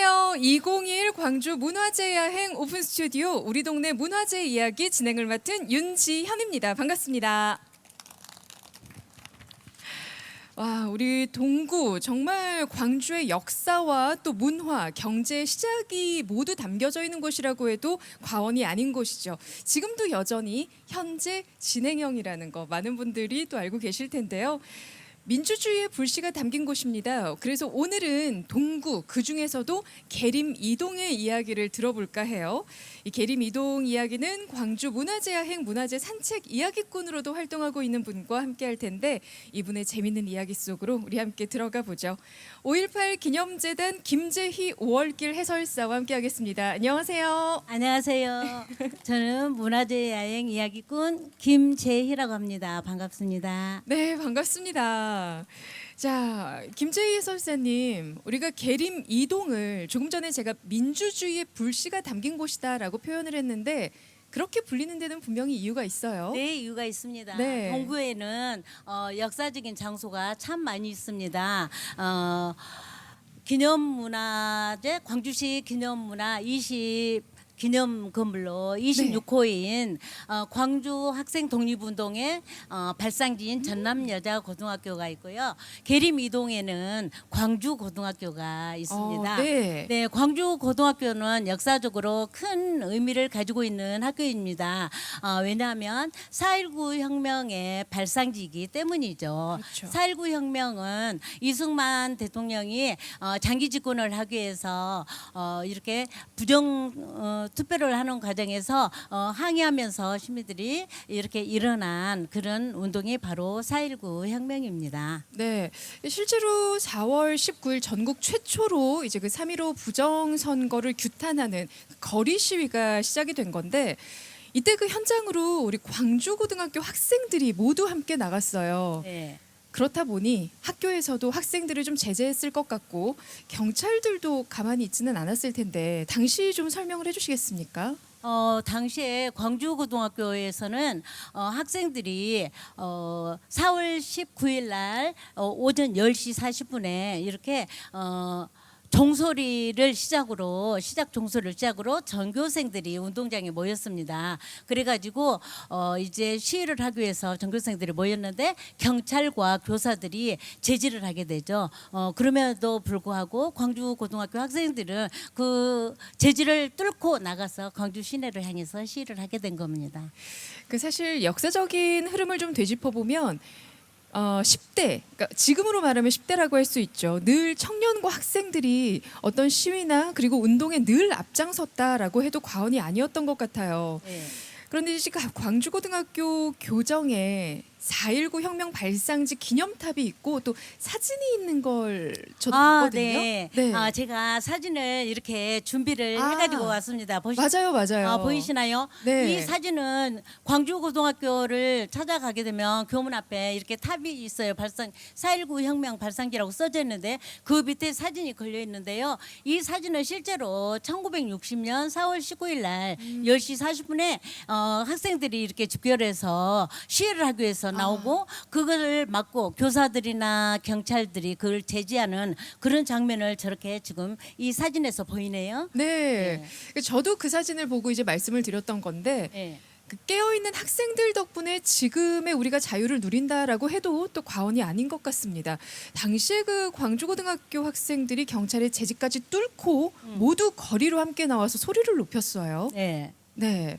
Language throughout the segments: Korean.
안녕하세요. 2021 광주 문화재 야행 오픈 스튜디오 우리 동네 문화재 이야기 진행을 맡은 윤지현입니다. 반갑습니다. 와, 우리 동구 정말 광주의 역사와 또 문화, 경제 시작이 모두 담겨져 있는 곳이라고 해도 과언이 아닌 곳이죠. 지금도 여전히 현재 진행형이라는 거 많은 분들이 또 알고 계실 텐데요. 민주주의의 불씨가 담긴 곳입니다. 그래서 오늘은 동구 그중에서도 계림 이동의 이야기를 들어볼까 해요. 이 계림 이동 이야기는 광주 문화재 야행 문화재 산책 이야기꾼으로도 활동하고 있는 분과 함께 할 텐데 이분의 재밌는 이야기 속으로 우리 함께 들어가 보죠. 5.18 기념재단 김재희 5월길 해설사와 함께 하겠습니다. 안녕하세요. 안녕하세요. 저는 문화재 야행 이야기꾼 김재희라고 합니다. 반갑습니다. 네, 반갑습니다. 자, 김재희 해설사님, 우리가 계림 이동을 조금 전에 제가 민주주의의 불씨가 담긴 곳이다라고 표현을 했는데 그렇게 불리는 데는 분명히 이유가 있어요. 네, 이유가 있습니다. 네. 동구에는 역사적인 장소가 참 많이 있습니다. 기념문화재 광주시 기념문화 20 기념 건물로 26호인 광주 학생 독립운동의 발상지인 전남여자고등학교가 있고요. 계림 이동에는 광주고등학교가 있습니다. 네. 네, 광주고등학교는 역사적으로 큰 의미를 가지고 있는 학교입니다. 왜냐하면 4.19 혁명의 발상지이기 때문이죠. 그렇죠. 4.19 혁명은 이승만 대통령이 장기 집권을 하기 위해서 이렇게 부정 투표를 하는 과정에서 항의하면서 시민들이 이렇게 일어난 그런 운동이 바로 4.19 혁명입니다. 네, 실제로 4월 19일 전국 최초로 이제 그 3.15 부정선거를 규탄하는 거리 시위가 시작이 된 건데 이때 그 현장으로 우리 광주고등학교 학생들이 모두 함께 나갔어요. 네. 그렇다 보니 학교에서도 학생들을 좀 제재했을 것 같고 경찰들도 가만히 있지는 않았을 텐데 당시 좀 설명을 해주시겠습니까? 당시에 광주고등학교에서는 학생들이 4월 19일 날 오전 10시 40분에 이렇게 종소리를 시작으로 시작 종소리를 시작으로 전교생들이 운동장에 모였습니다. 그래가지고 이제 시위를 하기 위해서 전교생들이 모였는데 경찰과 교사들이 제지를 하게 되죠. 그럼에도 불구하고 광주고등학교 학생들은 그 제지를 뚫고 나가서 광주 시내를 향해서 시위를 하게 된 겁니다. 그 사실 역사적인 흐름을 좀 되짚어 보면 10대, 그러니까 지금으로 말하면 10대라고 할 수 있죠. 늘 청년과 학생들이 어떤 시위나 그리고 운동에 늘 앞장섰다라고 해도 과언이 아니었던 것 같아요. 네. 그런데 지금 광주고등학교 교정에 4.19 혁명 발상지 기념탑이 있고 또 사진이 있는 걸 저도 봤거든요. 네. 네. 제가 사진을 이렇게 준비를 아. 해가지고 왔습니다. 맞아요, 맞아요. 보이시나요? 네. 이 사진은 광주고등학교를 찾아가게 되면 교문 앞에 이렇게 탑이 있어요. 4.19 혁명 발상지라고 써져 있는데 그 밑에 사진이 걸려 있는데요. 이 사진은 실제로 1960년 4월 19일 날 10시 40분에 학생들이 이렇게 집결해서 시위를 하기 위해서 나오고 그걸 막고 교사들이나 경찰들이 그걸 제지하는 그런 장면을 저렇게 지금 이 사진에서 보이네요. 네. 저도 그 사진을 보고 이제 말씀을 드렸던 건데 네. 그 깨어있는 학생들 덕분에 지금의 우리가 자유를 누린다라고 해도 또 과언이 아닌 것 같습니다. 당시에 그 광주고등학교 학생들이 경찰의 제지까지 뚫고 모두 거리로 함께 나와서 소리를 높였어요. 네. 네.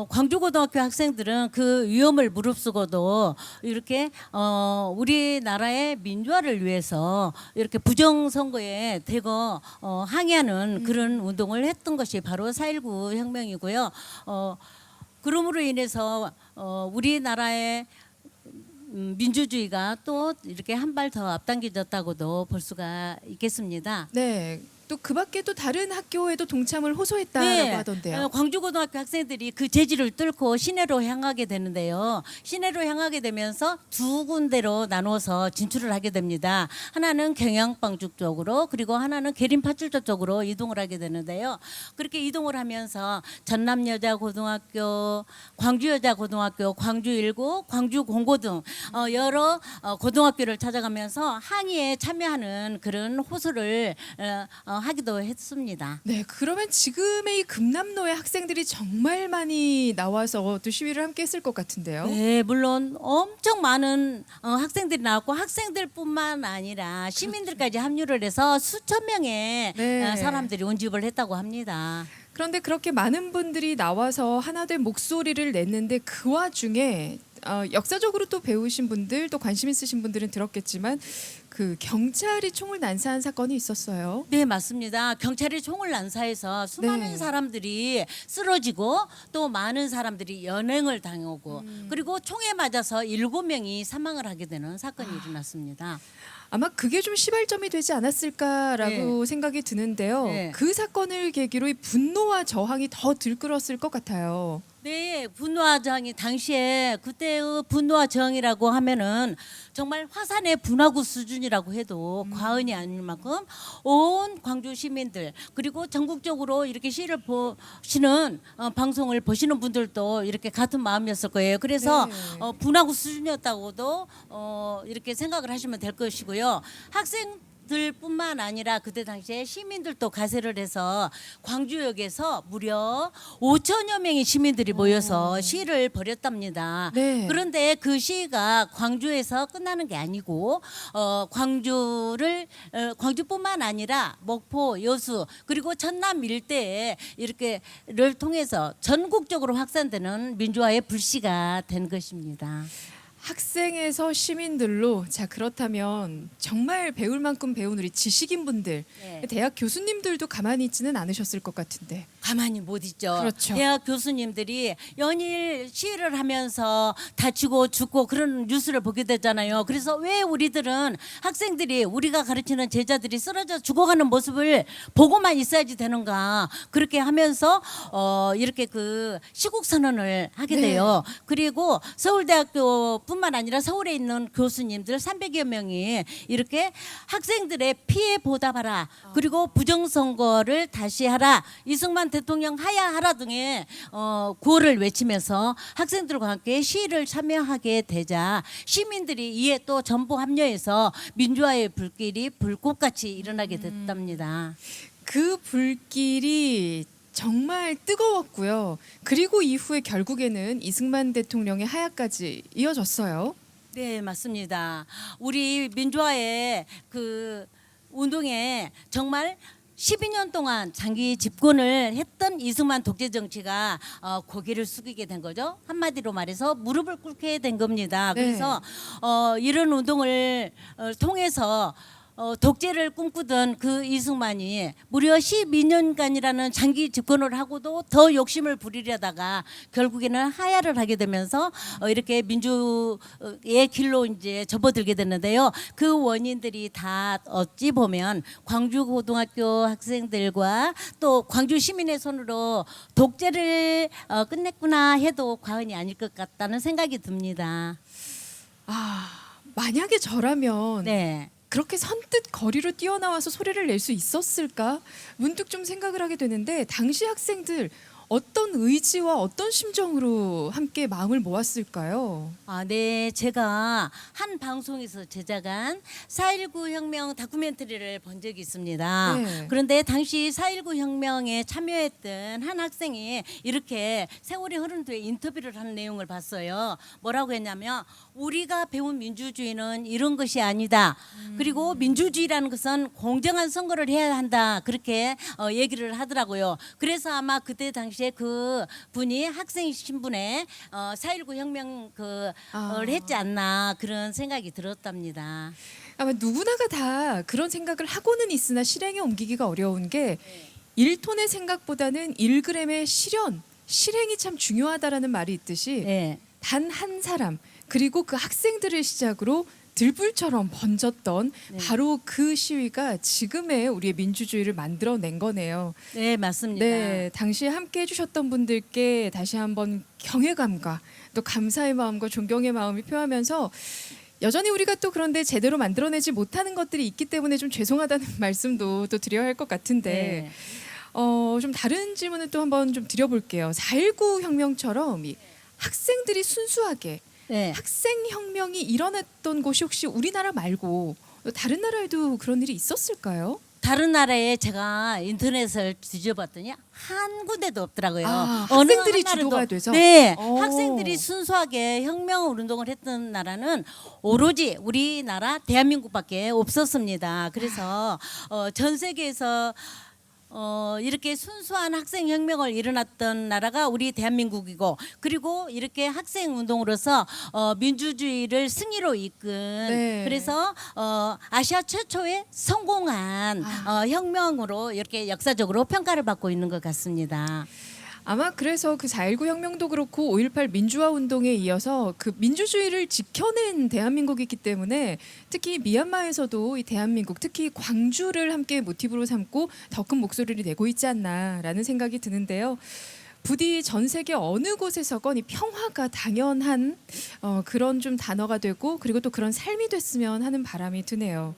광주고등학교 학생들은 그 위험을 무릅쓰고도 이렇게 우리나라의 민주화를 위해서 이렇게 부정선거에 대거 항의하는 그런 운동을 했던 것이 바로 4.19 혁명이고요. 그러므로 인해서 우리나라의 민주주의가 또 이렇게 한 발 더 앞당겨졌다고도 볼 수가 있겠습니다. 네. 또 그 밖에 또 다른 학교에도 동참을 호소했다라고 하던데요. 광주고등학교 학생들이 그 제지를 뚫고 시내로 향하게 되는데요. 시내로 향하게 되면서 두 군데로 나눠서 진출을 하게 됩니다. 하나는 경양방주 쪽으로 그리고 하나는 계림파출소 쪽으로 이동을 하게 되는데요. 그렇게 이동을 하면서 전남여자고등학교, 광주여자고등학교, 광주1고, 광주공고 등 여러 고등학교를 찾아가면서 항의에 참여하는 그런 호소를 하기도 했습니다. 네, 그러면 지금의 이 금남로의 학생들이 정말 많이 나와서 또 시위를 함께 했을 것 같은데요. 네, 물론 엄청 많은 학생들이 나왔고 학생들뿐만 아니라 시민들까지 합류를 해서 수천 명의 네. 사람들이 운집을 했다고 합니다. 그런데 그렇게 많은 분들이 나와서 하나 된 목소리를 냈는데 그 와중에 역사적으로 또 배우신 분들 또 관심 있으신 분들은 들었겠지만 그 경찰이 총을 난사한 사건이 있었어요. 네, 맞습니다. 경찰이 총을 난사해서 수많은 네. 사람들이 쓰러지고 또 많은 사람들이 연행을 당하고 그리고 총에 맞아서 7명이 사망을 하게 되는 사건이 일어났습니다. 아마 그게 좀 시발점이 되지 않았을까라고 생각이 드는데요. 네. 그 사건을 계기로 이 분노와 저항이 더 들끓었을 것 같아요. 네, 분노와 저항이 당시에 그때의 분노와 저항이라고 하면은 정말 화산의 분화구 수준이라고 해도 과언이 아닐 만큼 온 광주 시민들 그리고 전국적으로 이렇게 시를 보시는 방송을 보시는 분들도 이렇게 같은 마음이었을 거예요. 그래서 네. 분화구 수준이었다고도 이렇게 생각을 하시면 될 것이고요. 학생들뿐만 아니라 그때 당시에 시민들도 가세를 해서 광주역에서 무려 5천여 명의 시민들이 모여서 시위를 벌였답니다. 네. 그런데 그 시위가 광주에서 끝나는 게 아니고 광주뿐만 아니라 목포, 여수 그리고 전남 일대에 이렇게를 통해서 전국적으로 확산되는 민주화의 불씨가 된 것입니다. 학생에서 시민들로 자 그렇다면 정말 배울 만큼 배운 우리 지식인분들 네. 대학 교수님들도 가만히 있지는 않으셨을 것 같은데 가만히 못 있죠. 그렇죠. 대학 교수님들이 연일 시위를 하면서 다치고 죽고 그런 뉴스를 보게 되잖아요. 그래서 왜 우리들은 학생들이 우리가 가르치는 제자들이 쓰러져 죽어가는 모습을 보고만 있어야지 되는가 그렇게 하면서 이렇게 그 시국 선언을 하게 네. 돼요. 그리고 서울대학교뿐만 아니라 서울에 있는 교수님들 300여 명이 이렇게 학생들의 피해 보답하라 그리고 부정선거를 다시 하라 이승만 대통령 하야하라 등의 구호를 외치면서 학생들과 함께 시위를 참여하게 되자 시민들이 이에 또 전부 합류해서 민주화의 불길이 불꽃같이 일어나게 됐답니다. 그 불길이 정말 뜨거웠고요. 그리고 이후에 결국에는 이승만 대통령의 하야까지 이어졌어요. 네, 맞습니다. 우리 민주화의 그 운동에 정말 12년 동안 장기 집권을 했던 이승만 독재 정치가 고개를 숙이게 된 거죠. 한마디로 말해서 무릎을 꿇게 된 겁니다. 네. 그래서 이런 운동을 통해서 독재를 꿈꾸던 그 이승만이 무려 12년간이라는 장기 집권을 하고도 더 욕심을 부리려다가 결국에는 하야를 하게 되면서 이렇게 민주의 길로 이제 접어들게 됐는데요. 그 원인들이 다 어찌 보면 광주고등학교 학생들과 또 광주 시민의 손으로 독재를 끝냈구나 해도 과언이 아닐 것 같다는 생각이 듭니다. 만약에 저라면 네. 그렇게 선뜻 거리로 뛰어나와서 소리를 낼 수 있었을까? 문득 좀 생각을 하게 되는데 당시 학생들 어떤 의지와 어떤 심정으로 함께 마음을 모았을까요? 네, 제가 한 방송에서 제작한 4.19 혁명 다큐멘터리를 본 적이 있습니다. 네. 그런데 당시 4.19 혁명에 참여했던 한 학생이 이렇게 세월이 흐른 뒤에 인터뷰를 하는 내용을 봤어요. 뭐라고 했냐면 우리가 배운 민주주의는 이런 것이 아니다. 그리고 민주주의라는 것은 공정한 선거를 해야 한다. 그렇게 얘기를 하더라고요. 그래서 아마 그때 당시에 그 분이 학생 신분에 4.19 혁명 를 했지 않나 그런 생각이 들었답니다. 아마 누구나가 다 그런 생각을 하고는 있으나 실행에 옮기기가 어려운 게 1톤의 생각보다는 1g의 실행이 참 중요하다라는 말이 있듯이 네. 단 한 사람 그리고 그 학생들을 시작으로 들불처럼 번졌던 바로 그 시위가 지금의 우리의 민주주의를 만들어낸 거네요. 네, 맞습니다. 네, 당시에 함께 해주셨던 분들께 다시 한번 경외감과 또 감사의 마음과 존경의 마음을 표하면서 여전히 우리가 또 그런데 제대로 만들어내지 못하는 것들이 있기 때문에 좀 죄송하다는 말씀도 또 드려야 할 것 같은데 좀 다른 질문을 또 한번 좀 드려볼게요. 4.19 혁명처럼 이 학생들이 순수하게 네. 학생혁명이 일어났던 곳이 혹시 우리나라 말고 또 다른 나라에도 그런 일이 있었을까요? 다른 나라에 제가 인터넷을 뒤져봤더니 한 군데도 없더라고요. 아, 어느 학생들이 한 나라도- 주도가 돼서? 네, 오. 학생들이 순수하게 혁명 운동을 했던 나라는 오로지 우리나라 대한민국밖에 없었습니다. 그래서 전 세계에서 이렇게 순수한 학생 혁명을 일어났던 나라가 우리 대한민국이고, 그리고 이렇게 학생 운동으로서 민주주의를 승리로 이끈 네. 그래서 아시아 최초의 성공한 혁명으로 이렇게 역사적으로 평가를 받고 있는 것 같습니다. 아마 그래서 그 4.19 혁명도 그렇고 5.18 민주화 운동에 이어서 그 민주주의를 지켜낸 대한민국이기 때문에 특히 미얀마에서도 이 대한민국, 특히 광주를 함께 모티브로 삼고 더 큰 목소리를 내고 있지 않나라는 생각이 드는데요. 부디 전 세계 어느 곳에서건 이 평화가 당연한 그런 좀 단어가 되고, 그리고 또 그런 삶이 됐으면 하는 바람이 드네요.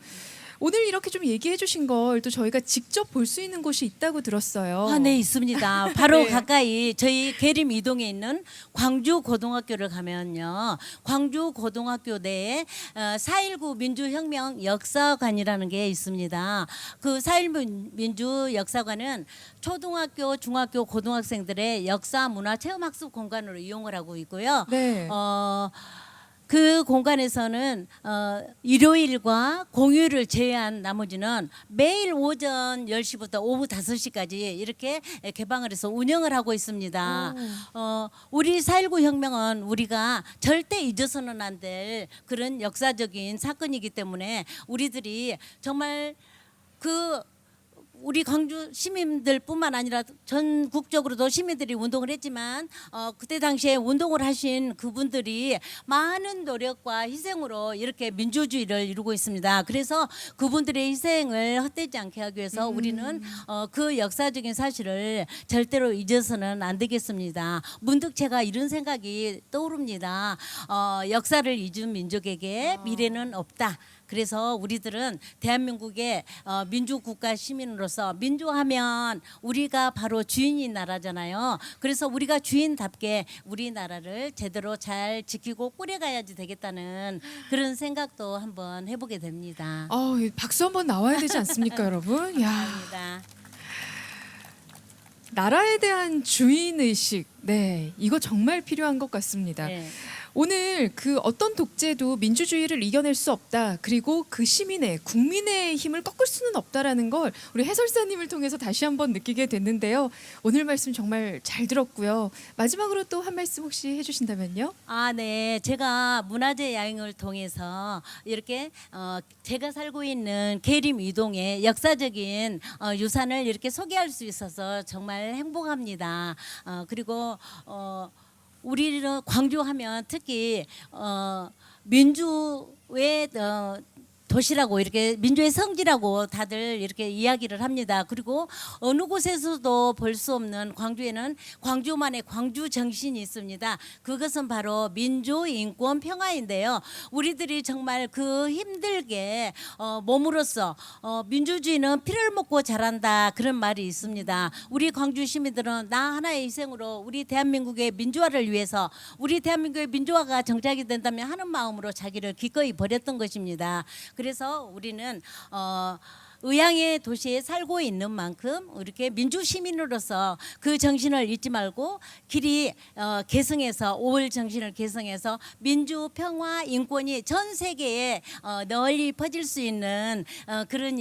오늘 이렇게 좀 얘기해 주신 걸 또 저희가 직접 볼 수 있는 곳이 있다고 들었어요. 아, 네, 있습니다. 바로 네. 가까이 저희 계림 이동에 있는 광주 고등학교를 가면요, 광주 고등학교 내에 4.19 민주혁명 역사관이라는 게 있습니다. 그 4.19 민주역사관은 초등학교, 중학교, 고등학생들의 역사, 문화, 체험학습 공간으로 이용을 하고 있고요. 네. 그 공간에서는 일요일과 공휴일을 제외한 나머지는 매일 오전 10시부터 오후 5시까지 이렇게 개방을 해서 운영을 하고 있습니다. 우리 4.19 혁명은 우리가 절대 잊어서는 안 될 그런 역사적인 사건이기 때문에 우리들이 정말 우리 광주 시민들뿐만 아니라 전국적으로도 시민들이 운동을 했지만 그때 당시에 운동을 하신 그분들이 많은 노력과 희생으로 이렇게 민주주의를 이루고 있습니다. 그래서 그분들의 희생을 헛되지 않게 하기 위해서 우리는 그 역사적인 사실을 절대로 잊어서는 안 되겠습니다. 문득 제가 이런 생각이 떠오릅니다. 역사를 잊은 민족에게 미래는 없다. 그래서 우리들은 대한민국의 민주국가 시민으로서, 민주하면 우리가 바로 주인인 나라잖아요. 그래서 우리가 주인답게 우리나라를 제대로 잘 지키고 꾸려가야지 되겠다는 그런 생각도 한번 해보게 됩니다. 박수 한번 나와야 되지 않습니까, 여러분? 야, 감사합니다. 나라에 대한 주인 의식, 네, 이거 정말 필요한 것 같습니다. 네. 오늘 그 어떤 독재도 민주주의를 이겨낼 수 없다. 그리고 그 시민의, 국민의 힘을 꺾을 수는 없다라는 걸 우리 해설사님을 통해서 다시 한번 느끼게 됐는데요. 오늘 말씀 정말 잘 들었고요. 마지막으로 또 한 말씀 혹시 해주신다면요? 아, 네. 제가 문화재 여행을 통해서 이렇게 제가 살고 있는 계림 이동의 역사적인 유산을 이렇게 소개할 수 있어서 정말 행복합니다. 그리고 우리는 광주하면 특히 민주의 도시라고, 이렇게 민주의 성지라고 다들 이렇게 이야기를 합니다. 그리고 어느 곳에서도 볼 수 없는 광주에는 광주만의 광주 정신이 있습니다. 그것은 바로 민주, 인권, 평화인데요. 우리들이 정말 그 힘들게 몸으로써 민주주의는 피를 먹고 자란다, 그런 말이 있습니다. 우리 광주 시민들은 나 하나의 희생으로 우리 대한민국의 민주화를 위해서, 우리 대한민국의 민주화가 정착이 된다면 하는 마음으로 자기를 기꺼이 버렸던 것입니다. 그래서 우리는 의향의 도시에 살고 있는 만큼 이렇게 민주 시민으로서 그 정신을 잊지 말고 길이 계승해서, 5월 정신을 계승해서 민주, 평화, 인권이 전 세계에 널리 퍼질 수 있는 그런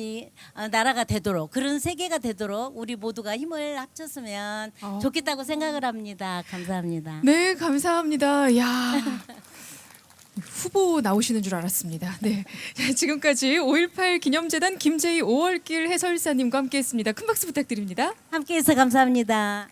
나라가 되도록, 그런 세계가 되도록 우리 모두가 힘을 합쳤으면 좋겠다고 생각을 합니다. 감사합니다. 네, 감사합니다. 야. 후보 나오시는 줄 알았습니다. 네, 자, 지금까지 5.18 기념재단 김재희 5월길 해설사님과 함께했습니다. 큰 박수 부탁드립니다. 함께해서 감사합니다.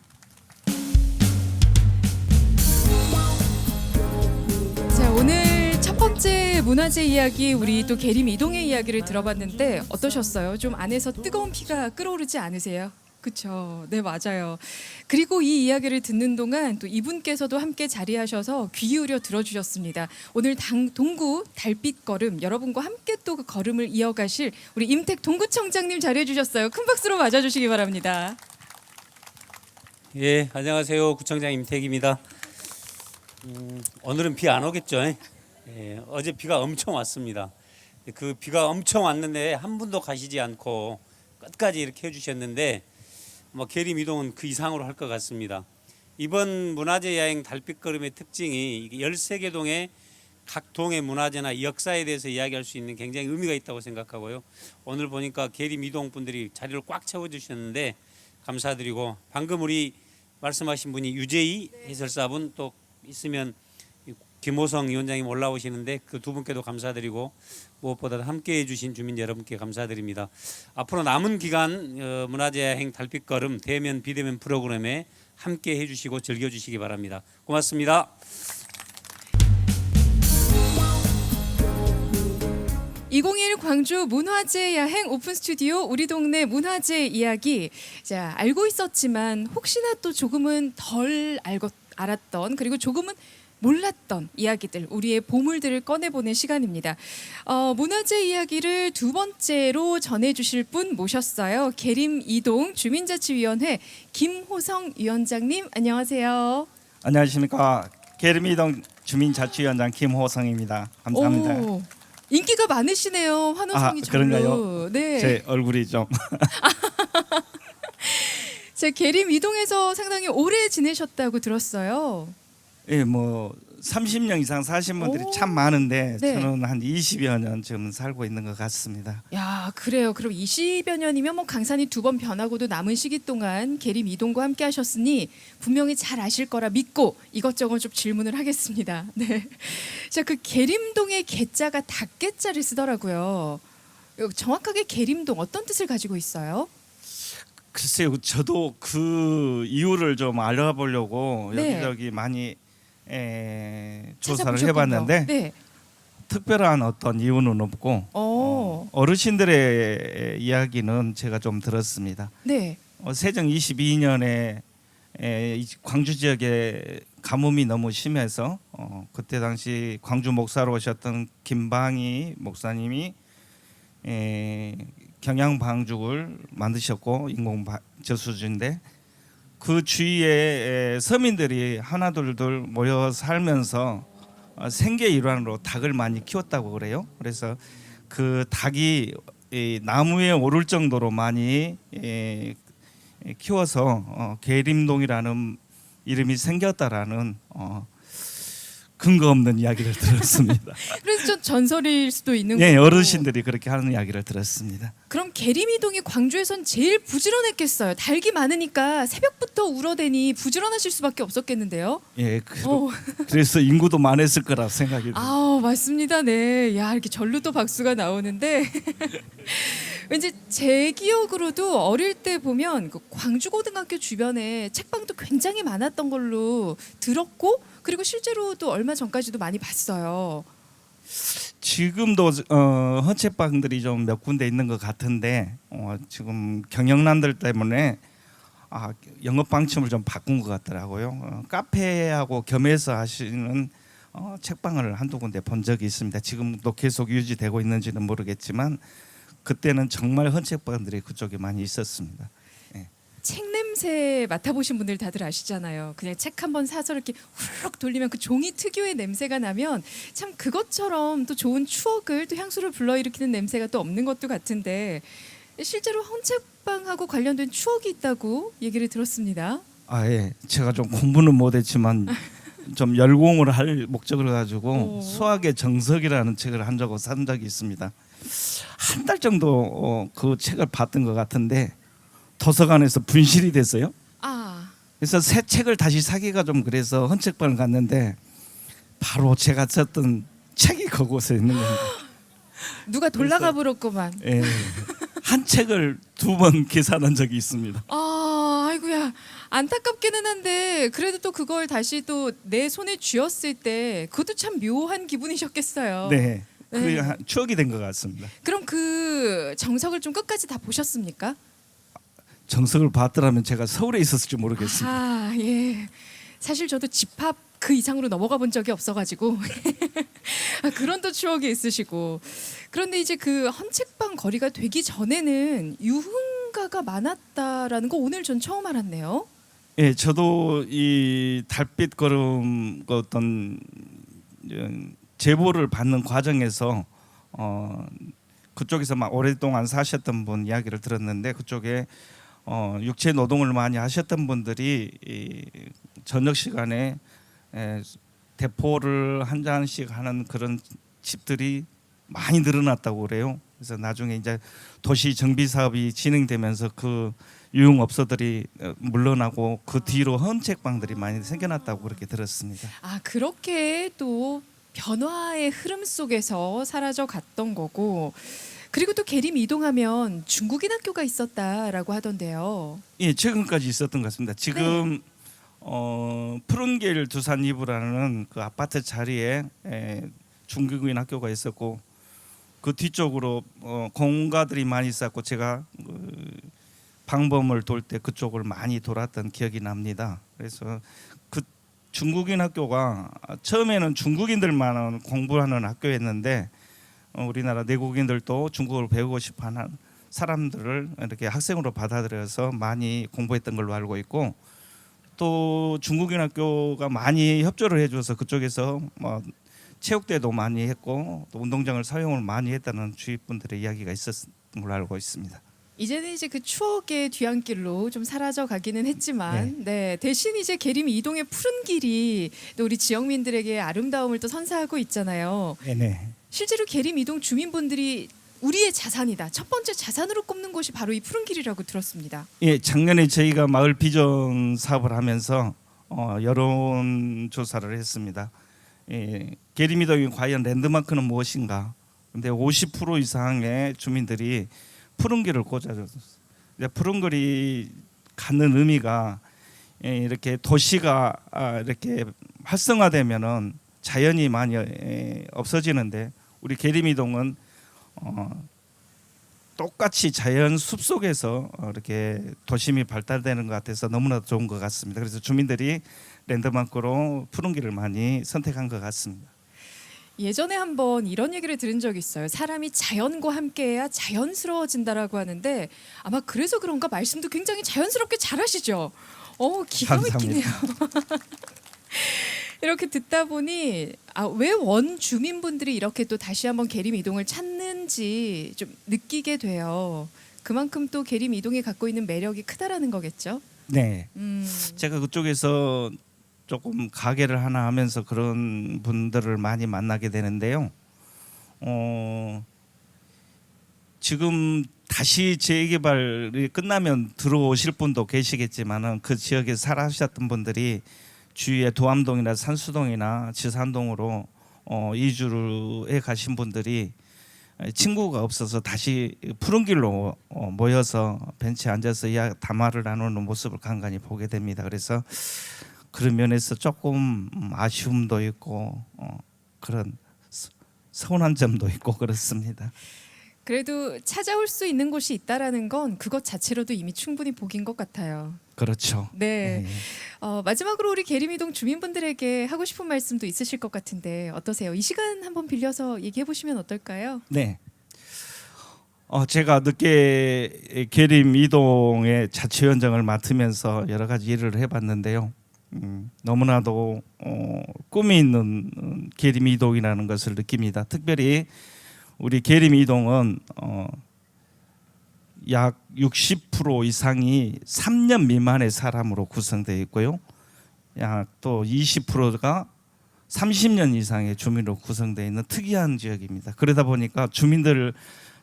자, 오늘 첫 번째 문화재 이야기, 우리 또 계림 이동의 이야기를 들어봤는데 어떠셨어요? 좀 안에서 뜨거운 피가 끓어오르지 않으세요? 그렇죠. 네, 맞아요. 그리고 이 이야기를 듣는 동안 또 이분께서도 함께 자리하셔서 귀 기울여 들어주셨습니다. 오늘 동구 달빛 걸음, 여러분과 함께 또 그 걸음을 이어가실 우리 임택 동구청장님 자리해 주셨어요. 큰 박수로 맞아주시기 바랍니다. 예, 안녕하세요. 구청장 임택입니다. 오늘은 비 안 오겠죠? 예, 어제 비가 엄청 왔습니다. 그 비가 엄청 왔는데 한 분도 가시지 않고 끝까지 이렇게 해주셨는데 뭐 계림 이동은 그 이상으로 할 것 같습니다. 이번 문화재 여행 달빛걸음의 특징이 13개 동의 각 동의 문화재나 역사에 대해서 이야기할 수 있는 굉장히 의미가 있다고 생각하고요. 오늘 보니까 계림 이동 분들이 자리를 꽉 채워주셨는데 감사드리고, 방금 우리 말씀하신 분이 유재희 해설사분 또 있으면 김호성 위원장님 올라오시는데 그 두 분께도 감사드리고, 무엇보다 함께해 주신 주민 여러분께 감사드립니다. 앞으로 남은 기간 문화재여행 달빛걸음 대면 비대면 프로그램에 함께해 주시고 즐겨주시기 바랍니다. 고맙습니다. 2021 광주 문화재 야행 오픈 스튜디오 우리 동네 문화재 이야기. 자, 알고 있었지만 혹시나 또 조금은 덜 알았던, 그리고 조금은 몰랐던 이야기들, 우리의 보물들을 꺼내보는 시간입니다. 문화재 이야기를 두 번째로 전해주실 분 모셨어요. 계림 이동 주민자치위원회 김호성 위원장님, 안녕하세요. 안녕하십니까. 계림이동 주민자치위원장 김호성입니다. 감사합니다. 오, 인기가 많으시네요. 환호성이 그런가요? 절로. 네. 제 얼굴이 좀 제 계림 이동에서 상당히 오래 지내셨다고 들었어요. 예, 뭐 30년 이상 사신 분들이 오. 참 많은데 네. 저는 한 20여 년 지금 살고 있는 것 같습니다. 야, 그래요. 그럼 20여 년이면 뭐 강산이 두 번 변하고도 남은 시기 동안 계림 이동과 함께 하셨으니 분명히 잘 아실 거라 믿고 이것저것 좀 질문을 하겠습니다. 네. 자, 그 계림동의 계자가 닭계자를 쓰더라고요. 정확하게 계림동 어떤 뜻을 가지고 있어요? 글쎄요, 저도 그 이유를 좀 알아보려고 네. 여기저기 많이 조사를 찾아보셨군요. 해봤는데 네. 특별한 어떤 이유는 없고 어르신들의 이야기는 제가 좀 들었습니다. 네. 세정 22년에 광주 지역에 가뭄이 너무 심해서 그때 당시 광주 목사로 오셨던 김방희 목사님이 경양 방죽을 만드셨고 인공 저수지인데 그 주위에 서민들이 하나둘둘 모여 살면서 생계 일환으로 닭을 많이 키웠다고 그래요. 그래서 그 닭이 나무에 오를 정도로 많이 키워서 계림동이라는 이름이 생겼다라는 근거 없는 이야기를 들었습니다. 그래서 좀 전설일 수도 있는 예, 거고. 어르신들이 그렇게 하는 이야기를 들었습니다. 그럼 계림이동이 광주에선 제일 부지런했겠어요. 닭이 많으니까 새벽부터 울어대니 부지런하실 수밖에 없었겠는데요. 예, 어. 그래서 인구도 많았을 거라 생각이 듭니다. 아우, 맞습니다. 네. 야, 이렇게 절로도 박수가 나오는데 왠지 제 기억으로도 어릴 때 보면 그 광주고등학교 주변에 책방도 굉장히 많았던 걸로 들었고, 그리고 실제로도 얼마 전까지도 많이 봤어요. 지금도 헌책방들이 좀 몇 군데 있는 것 같은데 지금 경영난들 때문에 영업 방침을 좀 바꾼 것 같더라고요. 카페하고 겸해서 하시는 책방을 한두 군데 본 적이 있습니다. 지금도 계속 유지되고 있는지는 모르겠지만 그때는 정말 헌책방들이 그쪽에 많이 있었습니다. 책 냄새 맡아보신 분들 다들 아시잖아요. 그냥 책 한 번 사서 이렇게 후루룩 돌리면 그 종이 특유의 냄새가 나면 참 그것처럼 또 좋은 추억을, 또 향수를 불러일으키는 냄새가 또 없는 것도 같은데, 실제로 헌책방하고 관련된 추억이 있다고 얘기를 들었습니다. 예. 제가 좀 공부는 못했지만 좀 열공을 할 목적을 가지고 오. 수학의 정석이라는 책을 한 적을 산 적이 있습니다. 한 달 정도 그 책을 봤던 것 같은데 도서관에서 분실이 됐어요. 그래서 새 책을 다시 사기가 좀 그래서 헌책방을 갔는데 바로 제가 썼던 책이 그곳에 있는 겁니다. 누가 돌아가 버렸구만. 예. 한 책을 2번 계산한 적이 있습니다. 아이고야, 안타깝기는 한데 그래도 또 그걸 다시 또 내 손에 쥐었을 때 그것도 참 묘한 기분이셨겠어요. 네. 네. 그게 추억이 된 것 같습니다. 그럼 그 정석을 좀 끝까지 다 보셨습니까? 정석을 봤더라면 제가 서울에 있었을지 모르겠습니다. 예. 사실 저도 집합 그 이상으로 넘어가 본 적이 없어가지고 그런 또 추억이 있으시고. 그런데 이제 그 헌책방 거리가 되기 전에는 유흥가가 많았다라는 거 오늘 전 처음 알았네요. 예, 저도 이 달빛 걸음 그 어떤 제보를 받는 과정에서 그쪽에서 막 오랫동안 사셨던 분 이야기를 들었는데 그쪽에 육체 노동을 많이 하셨던 분들이 이 저녁 시간에 대포를 한 잔씩 하는 그런 집들이 많이 늘어났다고 그래요. 그래서 나중에 이제 도시 정비 사업이 진행되면서 그 유흥업소들이 물러나고 그 뒤로 헌책방들이 많이 생겨났다고 그렇게 들었습니다. 아, 그렇게 또 변화의 흐름 속에서 사라져 갔던 거고, 그리고 또 계림 이동하면 중국인 학교가 있었다라고 하던데요. 예, 최근까지 있었던 것 같습니다. 지금 푸른길 두산 2부라는 그 아파트 자리에 중국인 학교가 있었고 그 뒤쪽으로 공가들이 많이 있었고 제가 방범을 돌 때 그쪽을 많이 돌았던 기억이 납니다. 그래서 그 중국인 학교가 처음에는 중국인들만 공부하는 학교였는데 우리나라 내국인들도 중국어를 배우고 싶어하는 사람들을 이렇게 학생으로 받아들여서 많이 공부했던 걸로 알고 있고 또 중국인 학교가 많이 협조를 해줘서 그쪽에서 뭐 체육대도 많이 했고 또 운동장을 사용을 많이 했다는 주위 분들의 이야기가 있었던 걸로 알고 있습니다. 이제는 이제 그 추억의 뒤안길로 좀 사라져 가기는 했지만, 네, 대신 이제 계림 이동의 푸른 길이 또 우리 지역민들에게 아름다움을 또 선사하고 있잖아요. 네네. 실제로 계림 이동 주민분들이 우리의 자산이다, 첫 번째 자산으로 꼽는 곳이 바로 이 푸른 길이라고 들었습니다. 예, 작년에 저희가 마을 비전 사업을 하면서 여론 조사를 했습니다. 계림이동이 과연 랜드마크는 무엇인가? 근데 50% 이상의 주민들이 푸른 길을 꽂아줬어요. 푸른 길이 갖는 의미가 이렇게 도시가 이렇게 활성화되면은 자연이 많이 없어지는데 우리 계림이동은 똑같이 자연 숲속에서 이렇게 도심이 발달되는 것 같아서 너무나 좋은 것 같습니다. 그래서 주민들이 랜드마크로 푸른 길을 많이 선택한 것 같습니다. 예전에 한번 이런 얘기를 들은 적이 있어요. 사람이 자연과 함께해야 자연스러워진다라고 하는데 아마 그래서 그런가 말씀도 굉장히 자연스럽게 잘하시죠. 기가 막히네요. 이렇게 듣다 보니 왜 원 주민분들이 이렇게 또 다시 한번 계림 이동을 찾는지 좀 느끼게 돼요. 그만큼 또 계림 이동이 갖고 있는 매력이 크다라는 거겠죠. 네, 제가 그쪽에서 조금 가게를 하나 하면서 그런 분들을 많이 만나게 되는데요. 지금 다시 재개발이 끝나면 들어오실 분도 계시겠지만은 그 지역에 살아셨던 분들이 주위에 도암동이나 산수동이나 지산동으로 이주를 해 가신 분들이 친구가 없어서 다시 푸른 길로 모여서 벤치에 앉아서 담화를 나누는 모습을 간간히 보게 됩니다. 그래서 그런 면에서 조금 아쉬움도 있고 그런 서운한 점도 있고 그렇습니다. 그래도 찾아올 수 있는 곳이 있다라는 건 그것 자체로도 이미 충분히 복인 것 같아요. 그렇죠. 네. 마지막으로 우리 계림이동 주민분들에게 하고 싶은 말씀도 있으실 것 같은데 어떠세요? 이 시간 한번 빌려서 얘기해 보시면 어떨까요? 네. 제가 늦게 계림이동의 자치위원장을 맡으면서 여러 가지 일을 해봤는데요. 너무나도 꿈이 있는 계림이동이라는 것을 느낍니다. 특별히 우리 계림이동은 약 60% 이상이 3년 미만의 사람으로 구성되어 있고요. 약 또 20%가 30년 이상의 주민으로 구성되어 있는 특이한 지역입니다. 그러다 보니까 주민들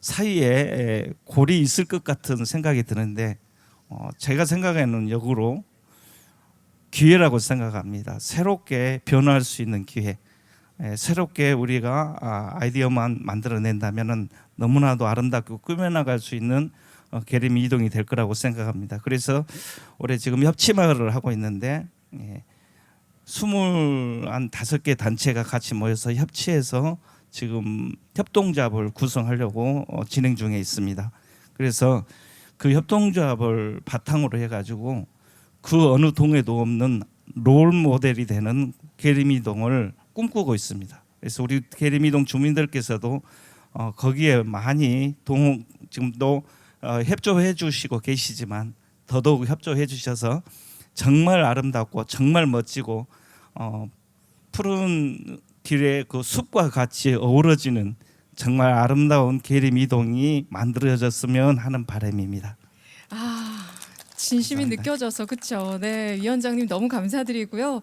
사이에 골이 있을 것 같은 생각이 드는데 제가 생각에는 역으로 기회라고 생각합니다. 새롭게 변화할 수 있는 기회. 새롭게 우리가 아이디어만 만들어낸다면은 너무나도 아름답고 꾸며나갈 수 있는 계림 이동이 될 거라고 생각합니다. 그래서 올해 지금 협치마을을 하고 있는데 25개 단체가 같이 모여서 협치해서 지금 협동조합을 구성하려고 진행 중에 있습니다. 그래서 그 협동조합을 바탕으로 해가지고 그 어느 동에도 없는 롤 모델이 되는 계림이동을 꿈꾸고 있습니다. 그래서 우리 계림이동 주민들께서도 거기에 많이 지금도 협조해 주시고 계시지만 더더욱 협조해 주셔서 정말 아름답고 정말 멋지고 푸른 길의 그 숲과 같이 어우러지는 정말 아름다운 계림 이동이 만들어졌으면 하는 바람입니다. 아, 진심이 감사합니다. 느껴져서 그렇죠. 네, 위원장님 너무 감사드리고요.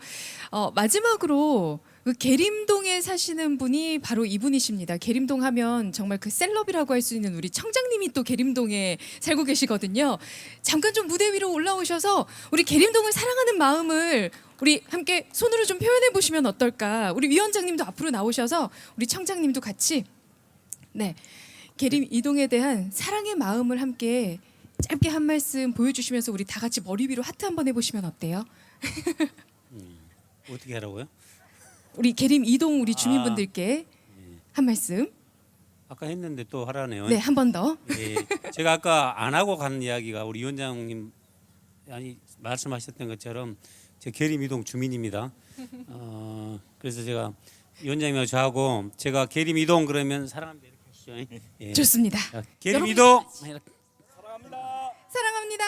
마지막으로 그 계림동에 사시는 분이 바로 이분이십니다. 계림동 하면 정말 그 셀럽이라고 할 수 있는 우리 청장님이 또 계림동에 살고 계시거든요. 잠깐 좀 무대 위로 올라오셔서 우리 계림동을 사랑하는 마음을 우리 함께 손으로 좀 표현해 보시면 어떨까? 우리 위원장님도 앞으로 나오셔서 우리 청장님도 같이 네, 계림 이동에 대한 사랑의 마음을 함께 짧게 한 말씀 보여주시면서 우리 다 같이 머리 위로 하트 한번 해보시면 어때요? 어떻게 하라고요? 우리 계림 이동 우리 주민분들께 한 말씀. 아까 했는데 또 하라네요. 네, 한 번 더. 예, 제가 아까 안 하고 간 이야기가 우리 위원장님 말씀하셨던 것처럼 제 계림 이동 주민입니다. 그래서 제가 위원장님하고 저하고 제가 계림 이동 그러면 사랑합니다 이렇게 하시죠. 예. 좋습니다. 자, 계림 여러분- 이동 사랑합니다.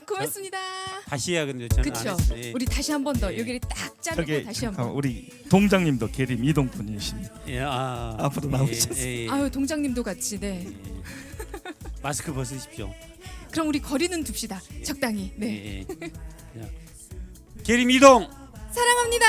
고맙습니다. 다시 해야 근데 저는 안 그렇죠. 했어요. 예. 우리 다시 한 번 더 예. 여기를 딱 자르고 저기 다시 잠깐 한번. 우리 동장님도 계림 이동 분이십니다. 예, 앞으로 나오셨어요. 예, 예, 예. 아유 동장님도 같이 네. 마스크 벗으십시오. 그럼 우리 거리는 둡시다. 적당히. 네. 예, 예. 자, 계림 이동 사랑합니다.